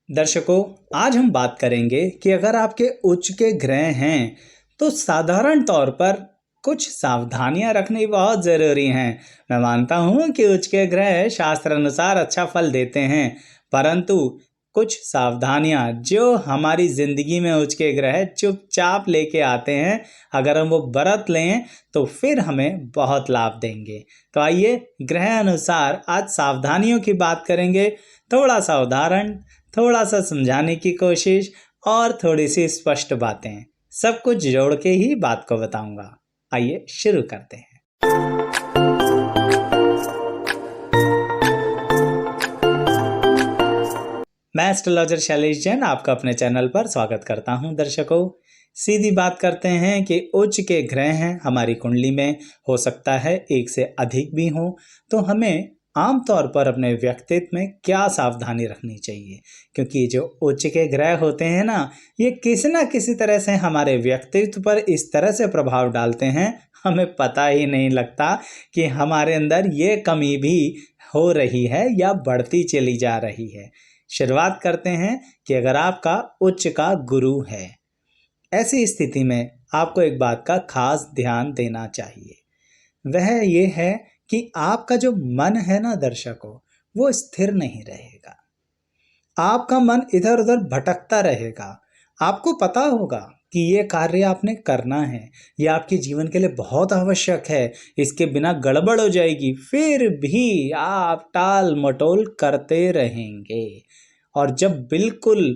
दर्शकों, आज हम बात करेंगे कि अगर आपके उच्च के ग्रह हैं तो साधारण तौर पर कुछ सावधानियां रखनी बहुत जरूरी हैं। मैं मानता हूं कि उच्च के ग्रह शास्त्र अनुसार अच्छा फल देते हैं, परंतु कुछ सावधानियां जो हमारी जिंदगी में उच्च के ग्रह चुपचाप लेके आते हैं, अगर हम वो बरत लें तो फिर हमें बहुत लाभ देंगे। तो आइए ग्रह अनुसार आज सावधानियों की बात करेंगे। थोड़ा सा उदाहरण, थोड़ा सा समझाने की कोशिश और थोड़ी सी स्पष्ट बातें, सब कुछ जोड़ के ही बात को बताऊंगा। आइए शुरू करते हैं। मैं एस्ट्रोलॉजर शैलेश जैन आपका अपने चैनल पर स्वागत करता हूं। दर्शकों, सीधी बात करते हैं कि उच्च के ग्रह हैं हमारी कुंडली में, हो सकता है एक से अधिक भी हो, तो हमें आमतौर पर अपने व्यक्तित्व में क्या सावधानी रखनी चाहिए, क्योंकि जो उच्च के ग्रह होते हैं ना, ये किसी ना किसी तरह से हमारे व्यक्तित्व पर इस तरह से प्रभाव डालते हैं, हमें पता ही नहीं लगता कि हमारे अंदर ये कमी भी हो रही है या बढ़ती चली जा रही है। शुरुआत करते हैं कि अगर आपका उच्च का गुरु है, ऐसी स्थिति में आपको एक बात का खास ध्यान देना चाहिए। वह ये है कि आपका जो मन है ना दर्शकों, वो स्थिर नहीं रहेगा। आपका मन इधर उधर भटकता रहेगा। आपको पता होगा कि ये कार्य आपने करना है, ये आपके जीवन के लिए बहुत आवश्यक है, इसके बिना गड़बड़ हो जाएगी, फिर भी आप टाल मटोल करते रहेंगे। और जब बिल्कुल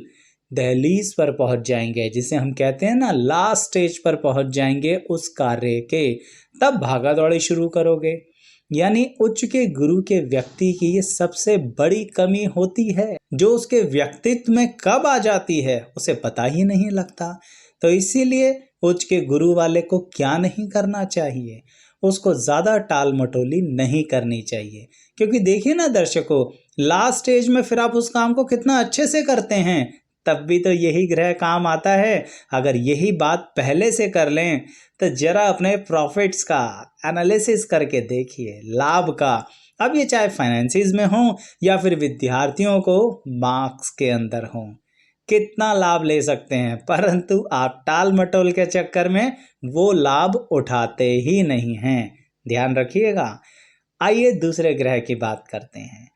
दहलीज पर पहुंच जाएंगे, जिसे हम कहते हैं ना लास्ट स्टेज पर पहुंच जाएंगे उस कार्य के, तब भागा दौड़ी शुरू करोगे। यानी उच्च के गुरु के व्यक्ति की ये सबसे बड़ी कमी होती है, जो उसके व्यक्तित्व में कब आ जाती है उसे पता ही नहीं लगता। तो इसीलिए उच्च के गुरु वाले को क्या नहीं करना चाहिए, उसको ज्यादा टाल मटोली नहीं करनी चाहिए। क्योंकि देखिए ना दर्शकों, लास्ट स्टेज में फिर आप उस काम को कितना अच्छे से करते हैं, तब भी तो यही ग्रह काम आता है। अगर यही बात पहले से कर लें तो जरा अपने प्रॉफिट्स का एनालिसिस करके देखिए, लाभ का। अब ये चाहे फाइनेंसिस में हो या फिर विद्यार्थियों को मार्क्स के अंदर हो, कितना लाभ ले सकते हैं, परंतु आप टाल मटोल के चक्कर में वो लाभ उठाते ही नहीं हैं। ध्यान रखिएगा। आइए दूसरे ग्रह की बात करते हैं।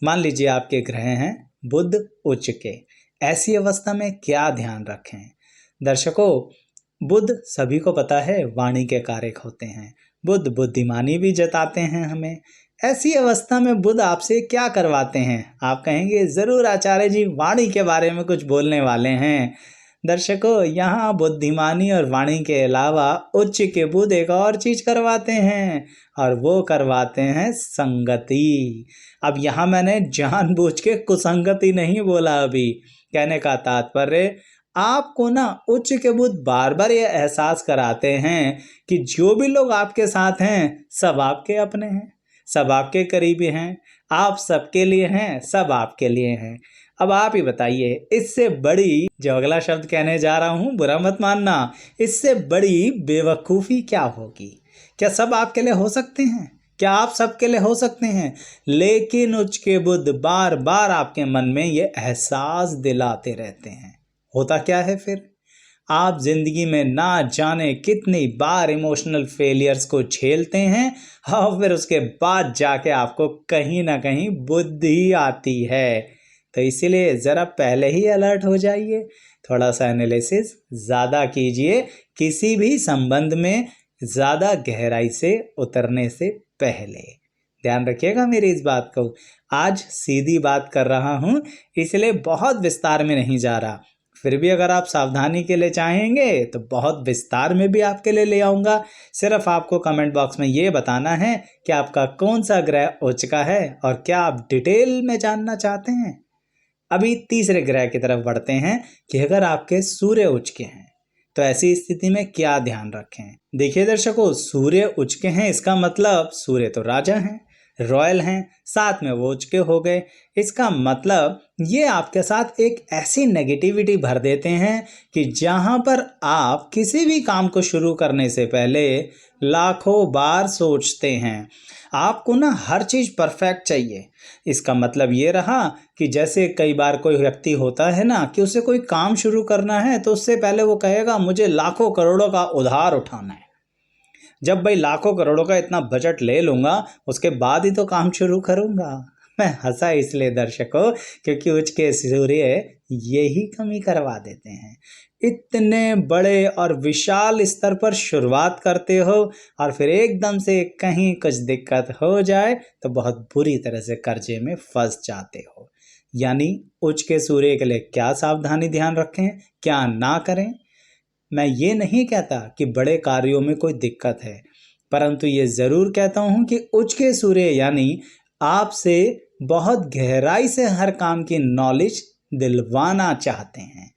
मान लीजिए आपके ग्रह हैं बुध उच्च के, ऐसी अवस्था में क्या ध्यान रखें। दर्शकों, बुध सभी को पता है वाणी के कारक होते हैं। बुध बुद्धिमानी भी जताते हैं हमें। ऐसी अवस्था में बुध आपसे क्या करवाते हैं? आप कहेंगे जरूर आचार्य जी वाणी के बारे में कुछ बोलने वाले हैं। दर्शकों, यहाँ बुद्धिमानी और वाणी के अलावा उच्च के बुध एक और चीज करवाते हैं, और वो करवाते हैं संगति। अब यहाँ मैंने जानबूझ के कुसंगति नहीं बोला। अभी कहने का तात्पर्य, आपको ना उच्च के बुध बार बार ये एहसास कराते हैं कि जो भी लोग आपके साथ हैं सब आपके अपने हैं, सब आपके करीबी हैं, आप सबके लिए हैं, सब आपके लिए हैं। अब आप ही बताइए, इससे बड़ी, जो अगला शब्द कहने जा रहा हूं बुरा मत मानना, इससे बड़ी बेवकूफ़ी क्या होगी? क्या सब आपके लिए हो सकते हैं? क्या आप सबके लिए हो सकते हैं? लेकिन उच्च के बुध बार बार आपके मन में ये एहसास दिलाते रहते हैं। होता क्या है फिर? आप जिंदगी में ना जाने कितनी बार इमोशनल फेलियर्स को झेलते हैं, और फिर उसके बाद जाके आपको कहीं ना कहीं बुद्धि आती है। तो इसीलिए ज़रा पहले ही अलर्ट हो जाइए, थोड़ा सा एनालिसिस ज़्यादा कीजिए, किसी भी संबंध में ज़्यादा गहराई से उतरने से पहले। ध्यान रखिएगा मेरी इस बात को। आज सीधी बात कर रहा हूँ, इसलिए बहुत विस्तार में नहीं जा रहा। फिर भी अगर आप सावधानी के लिए चाहेंगे तो बहुत विस्तार में भी आपके लिए ले आऊँगा। सिर्फ आपको कमेंट बॉक्स में ये बताना है कि आपका कौन सा ग्रह उच्च का है और क्या आप डिटेल में जानना चाहते हैं। अभी तीसरे ग्रह की तरफ बढ़ते हैं कि अगर आपके सूर्य उच्च के हैं तो ऐसी स्थिति में क्या ध्यान रखें। देखिए दर्शकों, सूर्य उच्च के हैं, इसका मतलब सूर्य तो राजा हैं, रॉयल हैं, साथ में वो उच के हो गए। इसका मतलब ये आपके साथ एक ऐसी नेगेटिविटी भर देते हैं कि जहां पर आप किसी भी काम को शुरू करने से पहले लाखों बार सोचते हैं। आपको ना हर चीज़ परफेक्ट चाहिए। इसका मतलब ये रहा कि जैसे कई बार कोई व्यक्ति होता है ना कि उसे कोई काम शुरू करना है तो उससे पहले वो कहेगा मुझे लाखों करोड़ों का उधार उठाना है। जब भाई लाखों करोड़ों का इतना बजट ले लूंगा उसके बाद ही तो काम शुरू करूंगा। मैं हंसा इसलिए दर्शकों क्योंकि उच के सूर्य यही कमी करवा देते हैं। इतने बड़े और विशाल स्तर पर शुरुआत करते हो और फिर एकदम से कहीं कुछ दिक्कत हो जाए तो बहुत बुरी तरह से कर्जे में फंस जाते हो। यानी उच के सूर्य के लिए क्या सावधानी ध्यान रखें, क्या ना करें। मैं ये नहीं कहता कि बड़े कार्यों में कोई दिक्कत है, परंतु ये ज़रूर कहता हूँ कि उच के सूर्य यानी आपसे बहुत गहराई से हर काम की नॉलेज दिलवाना चाहते हैं।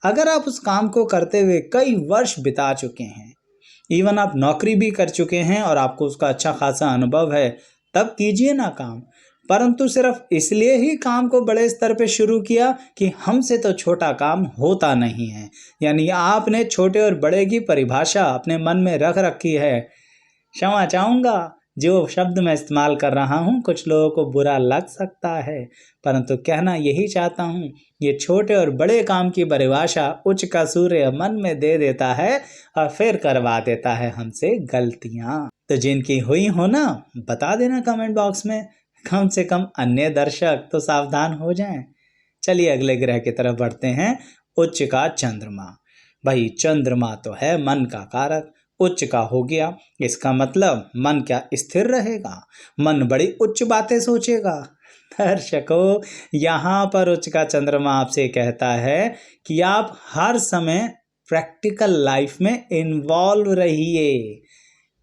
अगर आप उस काम को करते हुए कई वर्ष बिता चुके हैं, इवन आप नौकरी भी कर चुके हैं और आपको उसका अच्छा खासा अनुभव है, तब कीजिए ना काम। परंतु सिर्फ इसलिए ही काम को बड़े स्तर पे शुरू किया कि हमसे तो छोटा काम होता नहीं है, यानी आपने छोटे और बड़े की परिभाषा अपने मन में रख रखी है। क्षमा चाहूँगा जो शब्द मैं इस्तेमाल कर रहा हूँ कुछ लोगों को बुरा लग सकता है, परंतु कहना यही चाहता हूँ ये छोटे और बड़े काम की परिभाषा उच्च का सूर्य मन में दे देता है और फिर करवा देता है हमसे गलतियाँ। तो जिनकी हुई हो ना बता देना कमेंट बॉक्स में, कम से कम अन्य दर्शक तो सावधान हो जाएं। चलिए अगले ग्रह की तरफ बढ़ते हैं। उच्च का चंद्रमा। भाई चंद्रमा तो है मन का कारक, उच्च का हो गया, इसका मतलब मन क्या स्थिर रहेगा, मन बड़ी उच्च बातें सोचेगा। दर्शकों यहाँ पर उच्च का चंद्रमा आपसे कहता है कि आप हर समय प्रैक्टिकल लाइफ में इन्वॉल्व रहिए।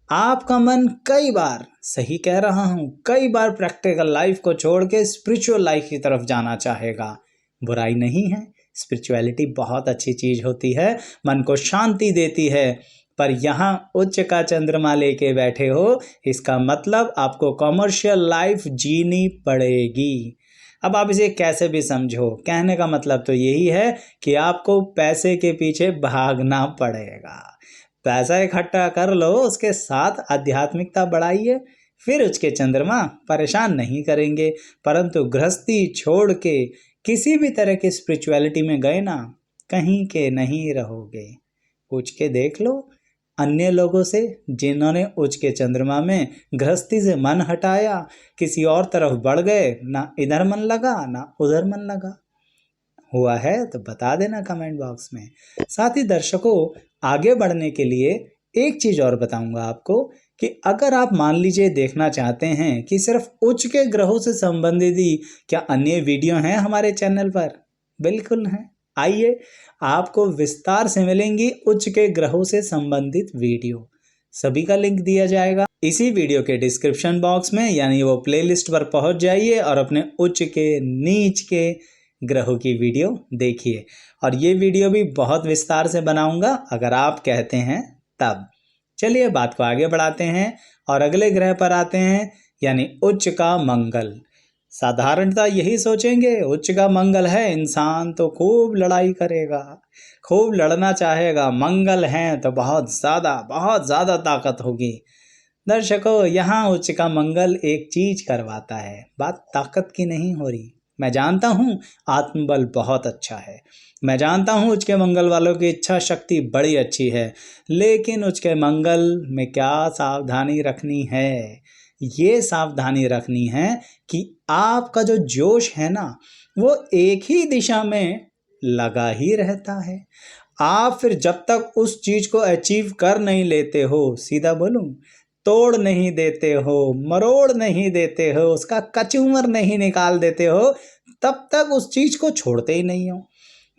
आपका मन कई बार, सही कह रहा हूँ, कई बार प्रैक्टिकल लाइफ को छोड़ के स्पिरिचुअल लाइफ की तरफ जाना चाहेगा। बुराई नहीं है, स्पिरिचुअलिटी बहुत अच्छी चीज़ होती है, मन को शांति देती है। पर यहाँ उच्च का चंद्रमा लेके बैठे हो, इसका मतलब आपको कॉमर्शियल लाइफ जीनी पड़ेगी। अब आप इसे कैसे भी समझो, कहने का मतलब तो यही है कि आपको पैसे के पीछे भागना पड़ेगा। पैसा इकट्ठा कर लो, उसके साथ आध्यात्मिकता बढ़ाइए, फिर उसके चंद्रमा परेशान नहीं करेंगे। परंतु गृहस्थी छोड़ के किसी भी तरह की स्पिरिचुअलिटी में गए ना, कहीं के नहीं रहोगे। पूछ के देख लो अन्य लोगों से जिन्होंने उच्च के चंद्रमा में गृहस्थी से मन हटाया, किसी और तरफ बढ़ गए, ना इधर मन लगा ना उधर मन लगा। हुआ है तो बता देना कमेंट बॉक्स में। साथ ही दर्शकों आगे बढ़ने के लिए एक चीज़ और बताऊंगा आपको कि अगर आप मान लीजिए देखना चाहते हैं कि सिर्फ उच्च के ग्रहों से संबंधित ही क्या अन्य वीडियो हैं हमारे चैनल पर, बिल्कुल हैं। आइए आपको विस्तार से मिलेंगी उच्च के ग्रहों से संबंधित वीडियो, सभी का लिंक दिया जाएगा इसी वीडियो के डिस्क्रिप्शन बॉक्स में, यानी वो प्लेलिस्ट पर पहुंच जाइए और अपने उच्च के नीच के ग्रहों की वीडियो देखिए। और ये वीडियो भी बहुत विस्तार से बनाऊंगा अगर आप कहते हैं तब। चलिए बात को आगे बढ़ाते हैं और अगले ग्रह पर आते हैं, यानी उच्च का मंगल। साधारणतः यही सोचेंगे उच्च का मंगल है, इंसान तो खूब लड़ाई करेगा, खूब लड़ना चाहेगा, मंगल है तो बहुत ज़्यादा ताकत होगी। दर्शकों यहाँ उच्च का मंगल एक चीज करवाता है, बात ताकत की नहीं हो रही। मैं जानता हूँ आत्मबल बहुत अच्छा है, मैं जानता हूँ उच्च के मंगल वालों की इच्छा शक्ति बड़ी अच्छी है, लेकिन उच्च के मंगल में क्या सावधानी रखनी है, ये सावधानी रखनी है कि आपका जो जोश है ना वो एक ही दिशा में लगा ही रहता है। आप फिर जब तक उस चीज को अचीव कर नहीं लेते हो, सीधा बोलूं, तोड़ नहीं देते हो, मरोड़ नहीं देते हो, उसका कचूमर नहीं निकाल देते हो, तब तक उस चीज को छोड़ते ही नहीं हो।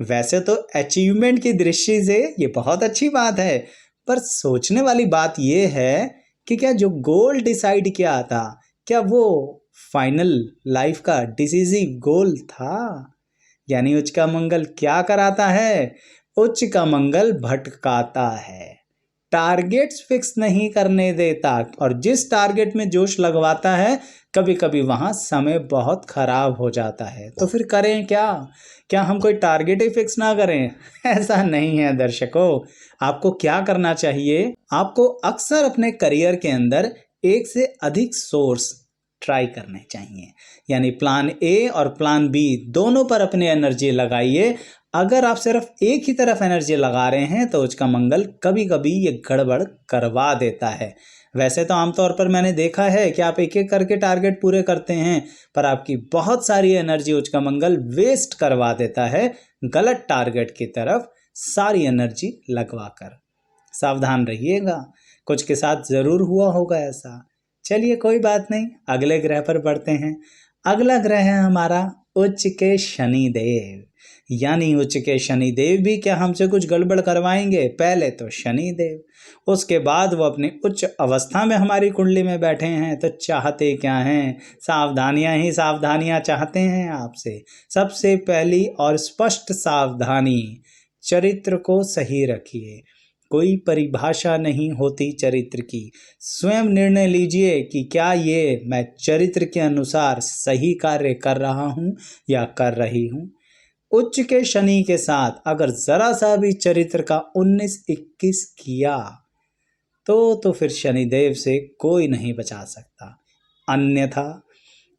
वैसे तो अचीवमेंट की दृष्टि से ये बहुत अच्छी बात है, पर सोचने वाली बात ये है कि क्या जो गोल डिसाइड किया था, क्या वो फाइनल लाइफ का डिसिसिव गोल था? यानी उच्च का मंगल क्या कराता है? उच्च का मंगल भटकाता है। टारगेट्स फिक्स नहीं करने देता, और जिस टारगेट में जोश लगवाता है कभी कभी वहाँ समय बहुत खराब हो जाता है। तो फिर करें क्या? क्या हम कोई टारगेट ही फिक्स ना करें? ऐसा नहीं है दर्शकों। आपको क्या करना चाहिए, आपको अक्सर अपने करियर के अंदर एक से अधिक सोर्स ट्राई करने चाहिए। यानी प्लान ए और प्लान बी दोनों पर अपनी एनर्जी लगाइए। अगर आप सिर्फ एक ही तरफ एनर्जी लगा रहे हैं तो उसका मंगल कभी कभी ये गड़बड़ करवा देता है। वैसे तो आमतौर पर मैंने देखा है कि आप एक एक करके टारगेट पूरे करते हैं, पर आपकी बहुत सारी एनर्जी उसका मंगल वेस्ट करवा देता है गलत टारगेट की तरफ सारी एनर्जी लगवाकर। सावधान रहिएगा, कुछ के साथ जरूर हुआ होगा ऐसा। चलिए कोई बात नहीं, अगले ग्रह पर बढ़ते हैं। अगला ग्रह है हमारा उच्च के शनिदेव। यानी उच्च के शनिदेव भी क्या हमसे कुछ गड़बड़ करवाएंगे? पहले तो शनिदेव, उसके बाद वो अपनी उच्च अवस्था में हमारी कुंडली में बैठे हैं। तो चाहते क्या हैं? सावधानियां ही सावधानियां चाहते हैं आपसे। सबसे पहली और स्पष्ट सावधानी, चरित्र को सही रखिए। कोई परिभाषा नहीं होती चरित्र की। स्वयं निर्णय लीजिए कि क्या ये मैं चरित्र के अनुसार सही कार्य कर रहा हूँ या कर रही हूँ। उच्च के शनि के साथ अगर जरा सा भी चरित्र का 19-21 किया तो फिर शनिदेव से कोई नहीं बचा सकता। अन्यथा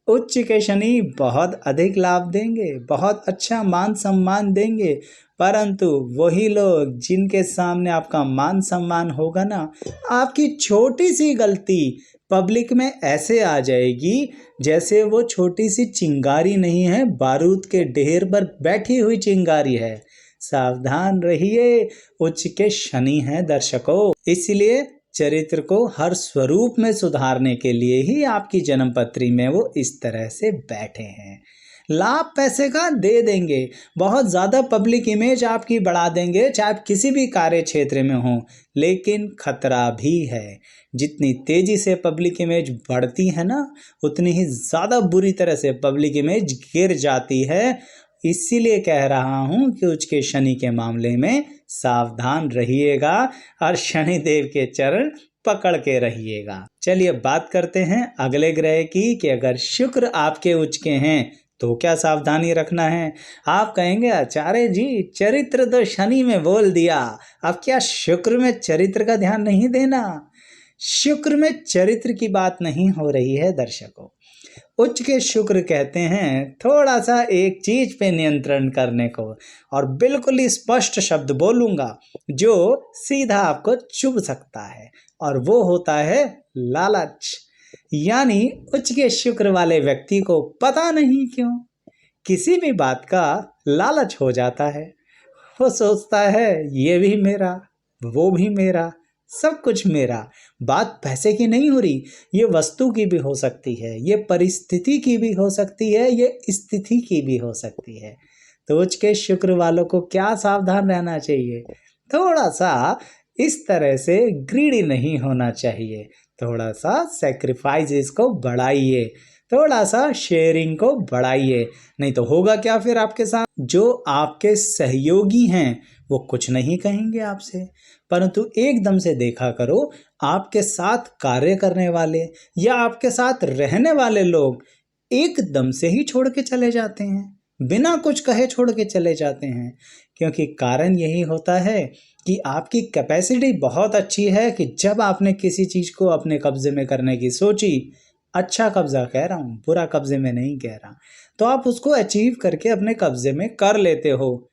उच्च के शनि बहुत अधिक लाभ देंगे, बहुत अच्छा मान सम्मान देंगे, परंतु वही लोग जिनके सामने आपका मान सम्मान होगा ना, आपकी छोटी सी गलती पब्लिक में ऐसे आ जाएगी जैसे वो छोटी सी चिंगारी नहीं है, बारूद के ढेर पर बैठी हुई चिंगारी है। सावधान रहिए, उच्च के शनि हैं दर्शकों। इसलिए चरित्र को हर स्वरूप में सुधारने के लिए ही आपकी जन्मपत्री में वो इस तरह से बैठे हैं। लाभ पैसे का दे देंगे, बहुत ज़्यादा पब्लिक इमेज आपकी बढ़ा देंगे, चाहे आप किसी भी कार्य क्षेत्र में हो, लेकिन खतरा भी है। जितनी तेजी से पब्लिक इमेज बढ़ती है ना, उतनी ही ज़्यादा बुरी तरह से पब्लिक इमेज गिर जाती है। इसीलिए कह रहा हूँ कि उच्च के शनि के मामले में सावधान रहिएगा और शनिदेव के चरण पकड़ के रहिएगा। चलिए बात करते हैं अगले ग्रह की कि अगर शुक्र आपके उच्च के हैं तो क्या सावधानी रखना है। आप कहेंगे आचार्य जी चरित्र तो शनि में बोल दिया, अब क्या शुक्र में चरित्र का ध्यान नहीं देना? शुक्र में चरित्र की बात नहीं हो रही है दर्शकों। उच्च के शुक्र कहते हैं थोड़ा सा एक चीज पे नियंत्रण करने को, और बिल्कुल ही स्पष्ट शब्द बोलूंगा जो सीधा आपको चुभ सकता है, और वो होता है लालच। यानी उच्च के शुक्र वाले व्यक्ति को पता नहीं क्यों किसी भी बात का लालच हो जाता है। वो सोचता है ये भी मेरा, वो भी मेरा, सब कुछ मेरा। बात पैसे की नहीं हो रही, ये वस्तु की भी हो सकती है, ये परिस्थिति की भी हो सकती है, ये स्थिति की भी हो सकती है। तो उच्च के शुक्र वालों को क्या सावधान रहना चाहिए? थोड़ा सा इस तरह से ग्रीडी नहीं होना चाहिए। थोड़ा सा सेक्रीफाइस को बढ़ाइए, थोड़ा सा शेयरिंग को बढ़ाइए। नहीं तो होगा क्या फिर आपके साथ? जो आपके सहयोगी हैं वो कुछ नहीं कहेंगे आपसे, परंतु एकदम से देखा करो आपके साथ कार्य करने वाले या आपके साथ रहने वाले लोग एकदम से ही छोड़ के चले जाते हैं, बिना कुछ कहे छोड़ के चले जाते हैं। क्योंकि कारण यही होता है कि आपकी कैपेसिटी बहुत अच्छी है कि जब आपने किसी चीज को अपने कब्जे में करने की सोची, अच्छा कब्जा कह रहा हूँ, बुरा कब्जे में नहीं कह रहा, तो आप उसको अचीव करके अपने कब्जे में कर लेते हो।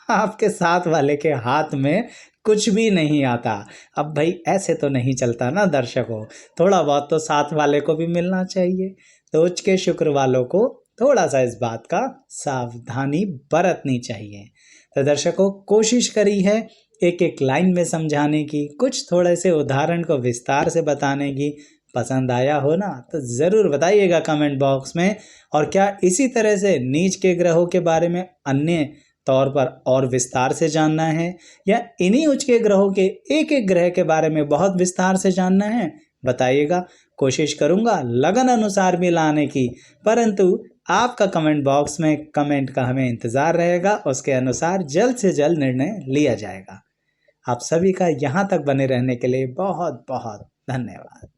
आपके साथ वाले के हाथ में कुछ भी नहीं आता। अब भाई ऐसे तो नहीं चलता ना दर्शकों, थोड़ा बहुत तो साथ वाले को भी मिलना चाहिए। तो उच्च के शुक्र वालों को थोड़ा सा इस बात का सावधानी बरतनी चाहिए। तो दर्शकों कोशिश करी है एक एक लाइन में समझाने की, कुछ थोड़े से उदाहरण को विस्तार से बताने की। पसंद आया हो ना तो ज़रूर बताइएगा कमेंट बॉक्स में। और क्या इसी तरह से नीच के ग्रहों के बारे में अन्य तौर पर और विस्तार से जानना है, या इन्हीं उच्च के ग्रहों के एक एक ग्रह के बारे में बहुत विस्तार से जानना है, बताइएगा। कोशिश करूँगा लगन अनुसार भी लाने की, परंतु आपका कमेंट बॉक्स में कमेंट का हमें इंतज़ार रहेगा, उसके अनुसार जल्द से जल्द निर्णय लिया जाएगा। आप सभी का यहाँ तक बने रहने के लिए बहुत बहुत धन्यवाद।